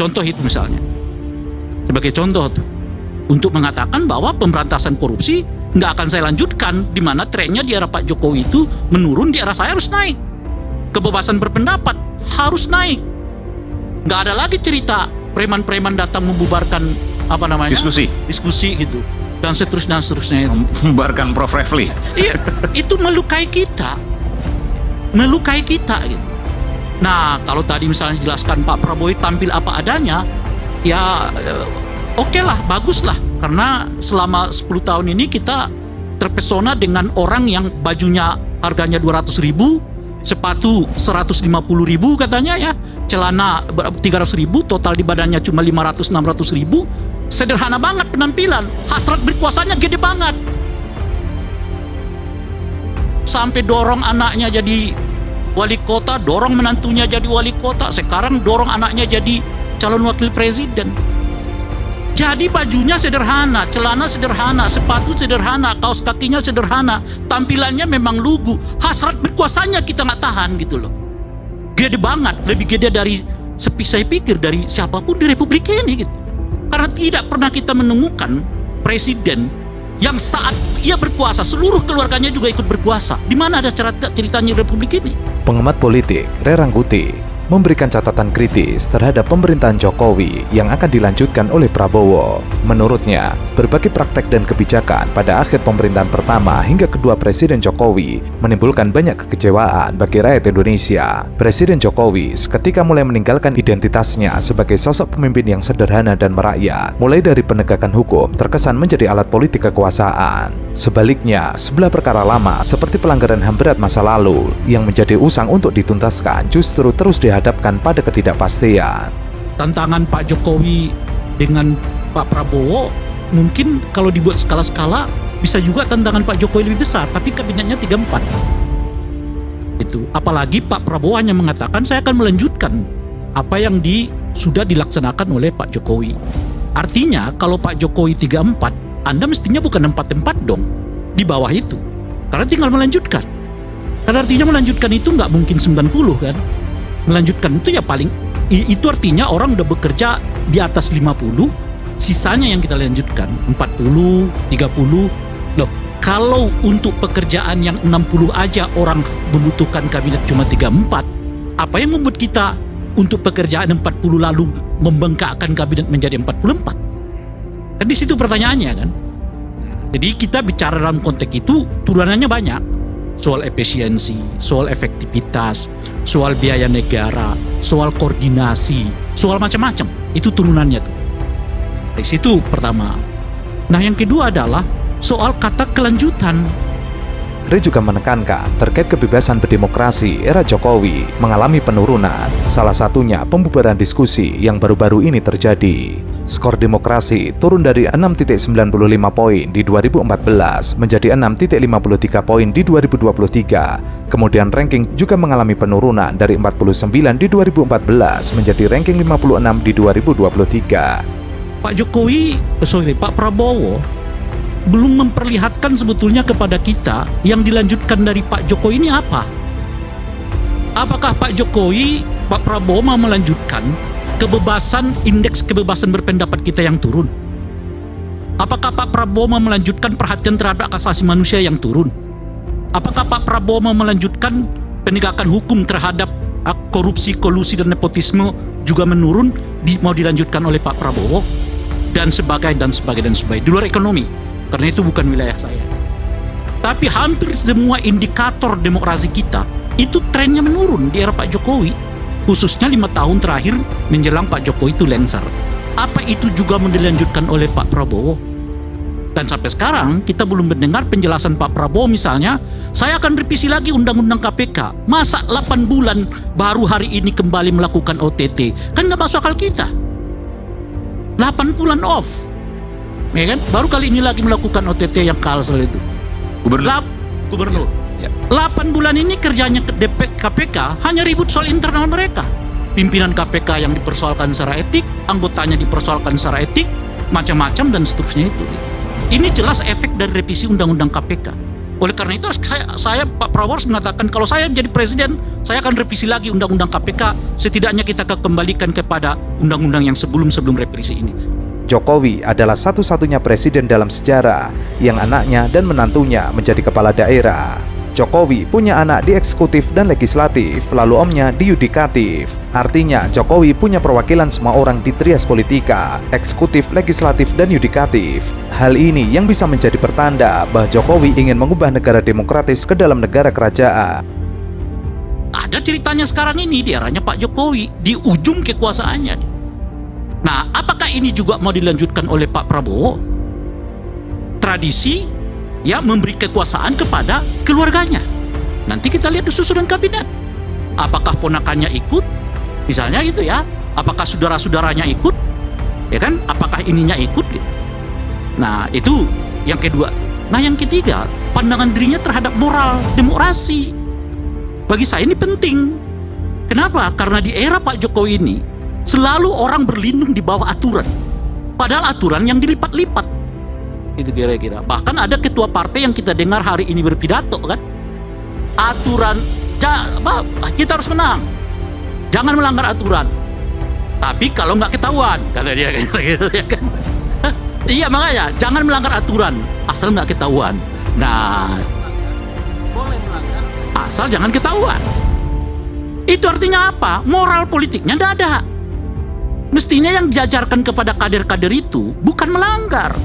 Contoh itu misalnya, sebagai contoh tuh, untuk mengatakan bahwa pemberantasan korupsi nggak akan saya lanjutkan, di mana trennya di era Pak Jokowi itu menurun, di era saya harus naik. Kebebasan berpendapat harus naik. Nggak ada lagi cerita preman-preman datang membubarkan diskusi gitu, dan seterusnya itu. Membubarkan Prof. Refli. Iya, itu melukai kita gitu. Nah, kalau tadi misalnya jelaskan Pak Prabowo tampil apa adanya, ya oke lah, bagus lah, karena selama 10 tahun ini kita terpesona dengan orang yang bajunya harganya 200.000, sepatu 150.000 katanya ya, celana 300.000, total di badannya cuma 500-600.000. Sederhana banget penampilan, hasrat berkuasanya gede banget. Sampai dorong anaknya jadi wali kota, dorong menantunya jadi wali kota, sekarang dorong anaknya jadi calon wakil presiden. Jadi bajunya sederhana, celana sederhana, sepatu sederhana, kaos kakinya sederhana, tampilannya memang lugu. Hasrat berkuasanya kita nggak tahan gitu loh. Gede banget, lebih gede dari saya pikir dari siapapun di Republik ini gitu. Karena tidak pernah kita menemukan presiden yang saat ia berkuasa seluruh keluarganya juga ikut berkuasa. Di mana ada ceritanya Republik ini? Pengamat politik Ray Rangkuti memberikan catatan kritis terhadap pemerintahan Jokowi yang akan dilanjutkan oleh Prabowo. Menurutnya, berbagai praktek dan kebijakan pada akhir pemerintahan pertama hingga kedua Presiden Jokowi menimbulkan banyak kekecewaan bagi rakyat Indonesia. Presiden Jokowi seketika mulai meninggalkan identitasnya sebagai sosok pemimpin yang sederhana dan merakyat, mulai dari penegakan hukum terkesan menjadi alat politik kekuasaan. Sebaliknya, sebelah perkara lama seperti pelanggaran HAM berat masa lalu yang menjadi usang untuk dituntaskan justru terus dihadapkan pada ketidakpastian. Tantangan Pak Jokowi dengan Pak Prabowo mungkin kalau dibuat skala-skala bisa juga tantangan Pak Jokowi lebih besar, tapi kabinetnya 3-4. Itu. Apalagi Pak Prabowo hanya mengatakan saya akan melanjutkan apa yang sudah dilaksanakan oleh Pak Jokowi. Artinya kalau Pak Jokowi 3-4, Anda mestinya bukan 4-4 dong, di bawah itu. Karena tinggal melanjutkan. Karena artinya melanjutkan itu nggak mungkin 90 kan. Melanjutkan itu ya paling, itu artinya orang udah bekerja di atas 50, sisanya yang kita lanjutkan 40, 30. Loh, kalau untuk pekerjaan yang 60 aja orang membutuhkan kabinet cuma 3-4, apa yang membuat kita untuk pekerjaan 40 lalu membengkakkan kabinet menjadi 44? Kan di situ pertanyaannya kan. Jadi kita bicara dalam konteks itu turunannya banyak. Soal efisiensi, soal efektivitas, soal biaya negara, soal koordinasi, soal macam-macam. Itu turunannya tuh. Dari situ pertama. Nah yang kedua adalah soal kata kelanjutan. Ray juga menekankan terkait kebebasan berdemokrasi era Jokowi mengalami penurunan, salah satunya pembubaran diskusi yang baru-baru ini terjadi. Skor demokrasi turun dari 6,95 poin di 2014 menjadi 6,53 poin di 2023. Kemudian ranking juga mengalami penurunan dari 49 di 2014 menjadi ranking 56 di 2023. Pak Prabowo belum memperlihatkan sebetulnya kepada kita yang dilanjutkan dari Pak Jokowi ini apa. Apakah Pak Prabowo mau melanjutkan indeks kebebasan berpendapat kita yang turun? Apakah Pak Prabowo mau melanjutkan perhatian terhadap hak asasi manusia yang turun? Apakah Pak Prabowo mau melanjutkan penegakan hukum terhadap korupsi, kolusi, dan nepotisme juga menurun, mau dilanjutkan oleh Pak Prabowo? Dan sebagainya. Di luar ekonomi, karena itu bukan wilayah saya. Tapi hampir semua indikator demokrasi kita itu trennya menurun di era Pak Jokowi, khususnya 5 tahun terakhir menjelang Pak Jokowi itu lengser. Apa itu juga mau dilanjutkan oleh Pak Prabowo? Dan sampai sekarang kita belum mendengar penjelasan Pak Prabowo, misalnya saya akan revisi lagi undang-undang KPK. Masa 8 bulan baru hari ini kembali melakukan OTT? Kan nggak masuk akal kita. 8 bulan off, ya kan? Baru kali ini lagi melakukan OTT yang kalsel itu. Gubernur. Ya. 8 bulan ini kerjanya KPK hanya ribut soal internal mereka. Pimpinan KPK yang dipersoalkan secara etik, anggotanya dipersoalkan secara etik, macam-macam dan seterusnya itu. Ini jelas efek dari revisi undang-undang KPK. Oleh karena itu saya Pak Prabowo harus mengatakan kalau saya jadi presiden, saya akan revisi lagi undang-undang KPK. Setidaknya kita akan kembalikan kepada undang-undang yang sebelum revisi ini. Jokowi adalah satu-satunya presiden dalam sejarah yang anaknya dan menantunya menjadi kepala daerah. Jokowi punya anak di eksekutif dan legislatif, lalu omnya di yudikatif. Artinya Jokowi punya perwakilan semua orang di trias politika, eksekutif, legislatif, dan yudikatif. Hal ini yang bisa menjadi pertanda bahwa Jokowi ingin mengubah negara demokratis ke dalam negara kerajaan. Ada ceritanya sekarang ini di eranya Pak Jokowi, di ujung kekuasaannya. Nah, apakah ini juga mau dilanjutkan oleh Pak Prabowo? Tradisi ya memberi kekuasaan kepada keluarganya. Nanti kita lihat di susunan kabinet. Apakah ponakannya ikut? Misalnya gitu ya. Apakah saudara-saudaranya ikut? Ya kan? Apakah ininya ikut? Gitu. Nah, itu yang kedua. Nah, yang ketiga, pandangan dirinya terhadap moral demokrasi. Bagi saya ini penting. Kenapa? Karena di era Pak Jokowi ini selalu orang berlindung di bawah aturan. Padahal aturan yang dilipat-lipat. Itu kira-kira. Bahkan ada ketua partai yang kita dengar hari ini berpidato kan, aturan kita harus menang, jangan melanggar aturan, tapi kalau nggak ketahuan, kata dia gitu ya kan. Iya, makanya jangan melanggar aturan asal nggak ketahuan. Nah, boleh melanggar asal jangan ketahuan. Itu artinya apa? Moral politiknya nggak ada. Mestinya yang diajarkan kepada kader-kader itu bukan melanggar.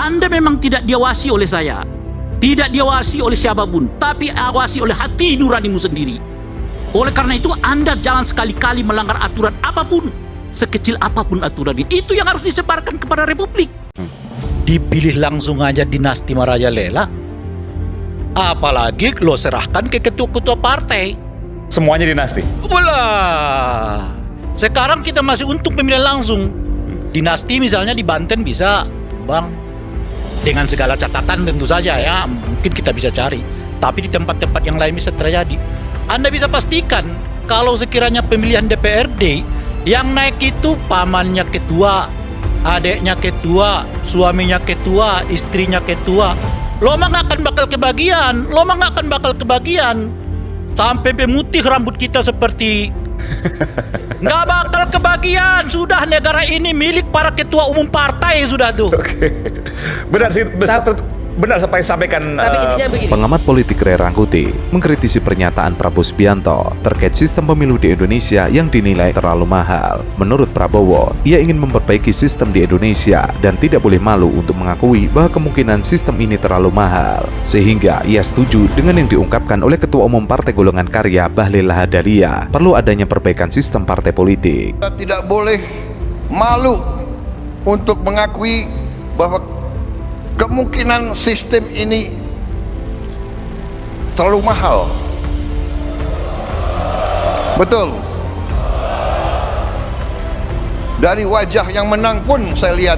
Anda memang tidak diawasi oleh saya, tidak diawasi oleh siapapun, tapi awasi oleh hati nuranimu sendiri. Oleh karena itu Anda jangan sekali-kali melanggar aturan apapun, sekecil apapun aturan ini. Itu yang harus disebarkan kepada Republik. Dipilih langsung aja dinasti merajalela, apalagi lo serahkan ke ketua-ketua partai. Semuanya dinasti. Walah, sekarang kita masih untuk pemilihan langsung. Dinasti misalnya di Banten bisa, Bang, dengan segala catatan tentu saja ya, mungkin kita bisa cari. Tapi di tempat-tempat yang lain bisa terjadi. Anda bisa pastikan kalau sekiranya pemilihan DPRD yang naik itu pamannya ketua, adeknya ketua, suaminya ketua, istrinya ketua, lo mah nggak akan bakal kebagian. Sampai pemutih rambut kita seperti nggak bakal kebagian. Sudah negara ini milik para ketua umum partai sudah tuh. Oke. Benar sih, benar apa yang sampaikan. Tapi intinya begini. Pengamat politik Ray Rangkuti mengkritisi pernyataan Prabowo Subianto terkait sistem pemilu di Indonesia yang dinilai terlalu mahal. Menurut Prabowo, ia ingin memperbaiki sistem di Indonesia dan tidak boleh malu untuk mengakui bahwa kemungkinan sistem ini terlalu mahal. Sehingga ia setuju dengan yang diungkapkan oleh Ketua Umum Partai Golongan Karya Bahlil Lahadalia, perlu adanya perbaikan sistem partai politik. Kita tidak boleh malu untuk mengakui bahwa kemungkinan sistem ini terlalu mahal. Betul. Dari wajah yang menang pun saya lihat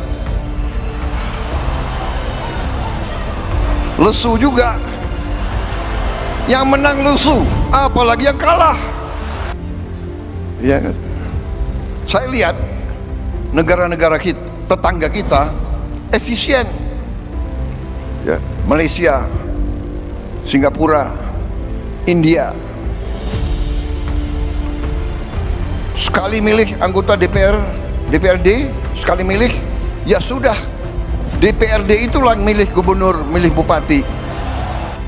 lesu juga. Yang menang lesu, apalagi yang kalah. Ya kan? Saya lihat negara-negara kita, tetangga kita efisien. Ya, Malaysia, Singapura, India. Sekali milih anggota DPRD, sekali milih, ya sudah. DPRD itulah yang milih gubernur, milih bupati.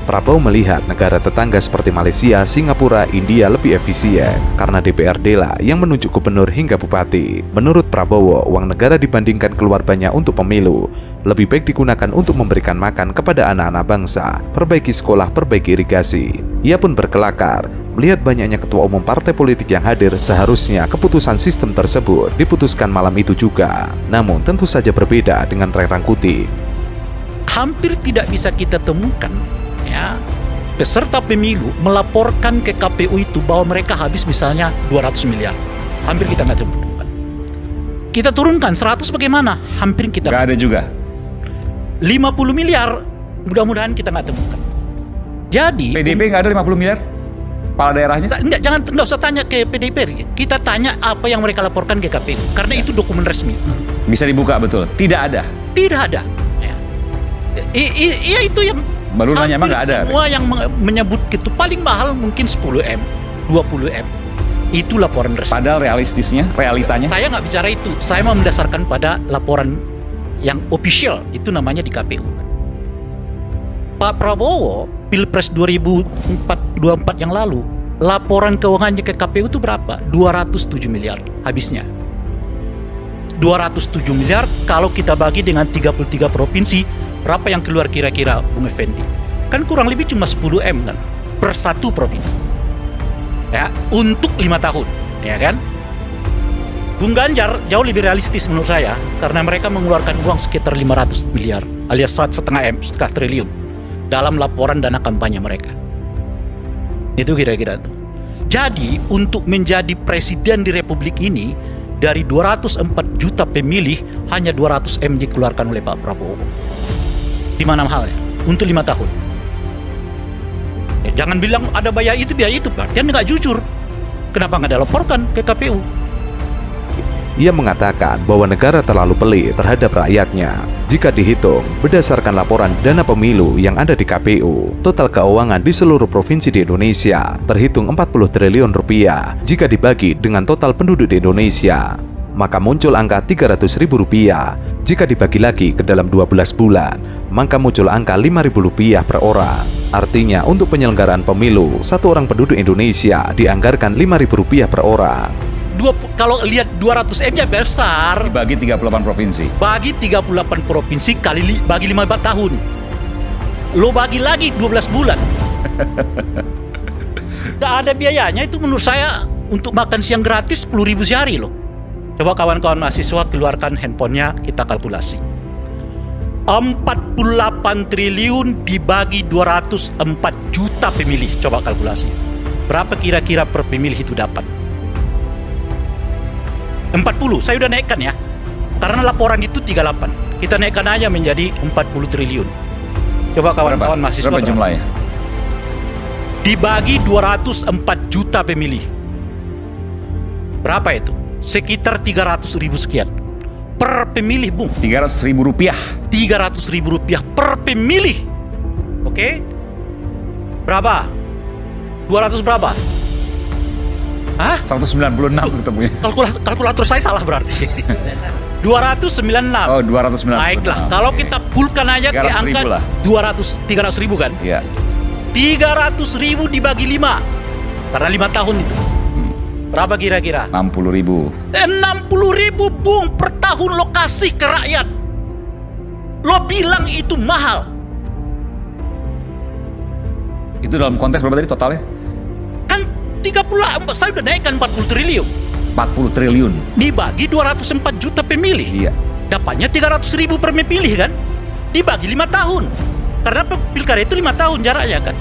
Prabowo melihat negara tetangga seperti Malaysia, Singapura, India lebih efisien karena DPRD lah yang menunjuk gubernur hingga bupati. Menurut Prabowo, uang negara dibandingkan keluar banyak untuk pemilu lebih baik digunakan untuk memberikan makan kepada anak-anak bangsa, perbaiki sekolah, perbaiki irigasi. Ia pun berkelakar melihat banyaknya ketua umum partai politik yang hadir. Seharusnya keputusan sistem tersebut diputuskan malam itu juga. Namun tentu saja berbeda dengan Ray Rangkuti. Hampir tidak bisa kita temukan ya peserta pemilu melaporkan ke KPU itu bahwa mereka habis misalnya 200 miliar. Hampir kita nggak temukan. Kita turunkan 100 bagaimana? Hampir kita Nggak ada juga. 50 miliar mudah-mudahan kita nggak temukan. Jadi PDIP nggak ada 50 miliar? Kepala daerahnya? Nggak usah tanya ke PDIP. Kita tanya apa yang mereka laporkan ke KPU karena itu dokumen resmi. Bisa dibuka betul? Tidak ada. Tidak ada. Ya. Iya itu yang Baru nanya emang nggak ada. Semua yang menyebut itu paling mahal mungkin 10M, 20M. Itu laporan resmi. Padahal realitanya. Saya nggak bicara itu. Saya mau mendasarkan pada laporan yang official, itu namanya di KPU. Pak Prabowo, Pilpres 2024 yang lalu, laporan keuangannya ke KPU itu berapa? 207 miliar habisnya. 207 miliar kalau kita bagi dengan 33 provinsi, berapa yang keluar kira-kira Bung Effendi? Kan kurang lebih cuma 10M kan per satu provinsi. Ya, untuk 5 tahun, ya kan? Bung Ganjar jauh lebih realistis menurut saya karena mereka mengeluarkan uang sekitar 500 miliar alias 1,5 triliun dalam laporan dana kampanye mereka. Itu kira-kira tuh. Jadi untuk menjadi presiden di Republik ini dari 204 juta pemilih hanya 200M dikeluarkan oleh Pak Prabowo. Di mana halnya? Untuk 5 tahun. Jangan bilang ada biaya itu Pak. Dia nggak jujur. Kenapa nggak dilaporkan ke KPU? Ia mengatakan bahwa negara terlalu pelit terhadap rakyatnya. Jika dihitung berdasarkan laporan dana pemilu yang ada di KPU, total keuangan di seluruh provinsi di Indonesia terhitung 40 triliun rupiah. Jika dibagi dengan total penduduk di Indonesia, maka muncul angka 300 ribu rupiah. Jika dibagi lagi ke dalam 12 bulan, maka muncul angka 5.000 rupiah per orang. Artinya untuk penyelenggaraan pemilu, satu orang penduduk Indonesia dianggarkan 5.000 rupiah per orang. Kalau lihat 200M-nya besar. Dibagi 38 provinsi. Bagi 38 provinsi bagi 5 tahun. Lo bagi lagi 12 bulan. Gak ada biayanya itu menurut saya. Untuk makan siang gratis 10.000 sehari loh. Coba kawan-kawan mahasiswa keluarkan handphonenya, kita kalkulasi. 48 triliun dibagi 204 juta pemilih. Coba kalkulasi. Berapa kira-kira per pemilih itu dapat? 40, saya udah naikkan ya. Karena laporan itu 38. Kita naikkan aja menjadi 40 triliun. Coba kawan-kawan mahasiswa. Berapa jumlahnya? Dibagi 204 juta pemilih. Berapa itu? Sekitar 300 ribu sekian. Per pemilih, Bung. 300 ribu rupiah. 300 ribu rupiah per pemilih. Oke? Berapa? 200 berapa? Hah? 196 ketemunya. Kalkulator saya salah berarti. 296. Oh, 296. Baiklah, kalau kita pulkan aja ke 300 ribu angka lah. 300 ribu kan? Iya. 300 ribu dibagi 5. Karena 5 tahun itu. Berapa kira-kira? 60 ribu. 60 ribu, Bung, per tahun lo kasih ke rakyat. Lo bilang itu mahal. Itu dalam konteks berapa tadi totalnya? Kan 30, saya udah naikkan 40 triliun. 40 triliun. Dibagi 204 juta pemilih. Iya. Dapatnya 300 ribu per pemilih kan? Dibagi 5 tahun. Karena pilkada itu 5 tahun jaraknya kan?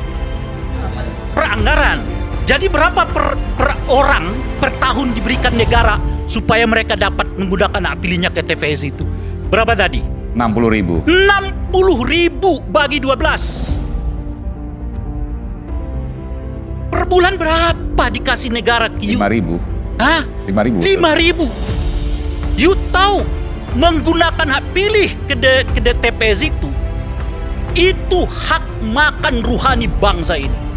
Per anggaran. Jadi berapa per orang per tahun diberikan negara supaya mereka dapat menggunakan hak pilihnya ke TVS itu? Berapa tadi? 60 ribu. 60 ribu bagi 12. Per bulan berapa dikasih negara Q? 5 ribu. Hah? 5 ribu. 5 ribu. You tahu menggunakan hak pilih ke TPS itu hak makan ruhani bangsa ini.